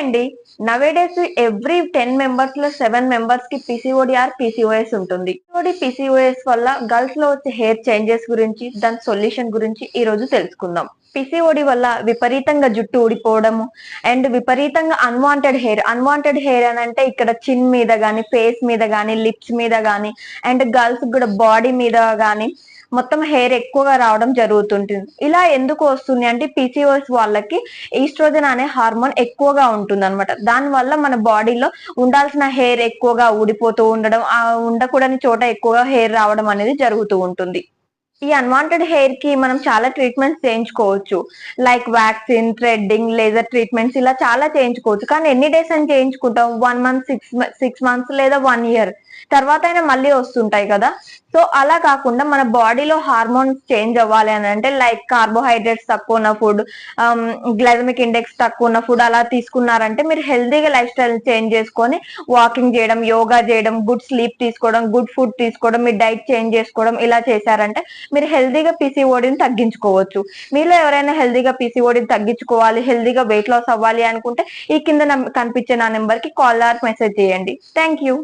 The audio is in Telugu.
అండి. నవేడేస్ ఎవ్రీ 10 మెంబర్స్ లో 7 మెంబర్స్ కి పీసీఓడి ఆర్ పీసీఓఎస్ ఉంటుంది. పీసీఓడి పీసీఓఎస్ వల్ల గర్ల్స్ లో వచ్చే హెయిర్ చేంజెస్ గురించి, దాని సొల్యూషన్ గురించి ఈ రోజు తెలుసుకుందాం. పీసీఓడి వల్ల విపరీతంగా జుట్టు ఊడిపోవడము అండ్ విపరీతంగా అన్వాంటెడ్ హెయిర్ అని అంటే ఇక్కడ చిన్ మీద గానీ, ఫేస్ మీద గానీ, లిప్స్ మీద గానీ అండ్ గర్ల్స్ కూడా బాడీ మీద గానీ మొత్తం హెయిర్ ఎక్కువగా రావడం జరుగుతుంటుంది. ఇలా ఎందుకు వస్తుంది అంటే పీసీఓఎస్ వాళ్ళకి ఈస్ట్రోజన్ అనే హార్మోన్ ఎక్కువగా ఉంటుంది అనమాట. దాని వల్ల మన బాడీలో ఉండాల్సిన హెయిర్ ఎక్కువగా ఊడిపోతూ ఉండడం, ఆ ఉండకూడని చోట ఎక్కువగా హెయిర్ రావడం అనేది జరుగుతూ ఉంటుంది. ఈ అన్వాంటెడ్ హెయిర్ కి మనం చాలా ట్రీట్మెంట్స్ చేయించుకోవచ్చు. Like vaccine, threading, laser treatments ఇలా చాలా చేయించుకోవచ్చు. కానీ ఎన్ని డేస్ అని చేయించుకుంటాం? 1 మంత్, 6 మంత్స్ లేదా 1 ఇయర్ తర్వాత అయినా మళ్ళీ వస్తుంటాయి కదా. సో అలా కాకుండా మన బాడీలో హార్మోన్స్ చేంజ్ అవ్వాలి అని అంటే లైక్ కార్బోహైడ్రేట్స్ తక్కువ ఉన్న ఫుడ్, గ్లైసమిక్ ఇండెక్స్ తక్కువ ఉన్న ఫుడ్ అలా తీసుకున్నారంటే మీరు హెల్తీగా లైఫ్ స్టైల్ చేంజ్ చేసుకొని వాకింగ్ చేయడం, యోగా చేయడం, గుడ్ స్లీప్ తీసుకోవడం, గుడ్ ఫుడ్ తీసుకోవడం, మీ డైట్ చేంజ్ చేసుకోవడం ఇలా చేశారంటే మీరు హెల్తీగా పీసీఓడిని తగ్గించుకోవచ్చు. మీలో ఎవరైనా హెల్తీగా పీసీఓడిని తగ్గించుకోవాలి, హెల్తీగా వెయిట్ లాస్ అవ్వాలి అనుకుంటే ఈ కింద కనిపించే నా నెంబర్ కి కాల్ ఆర్ మెసేజ్ చేయండి. Thank you.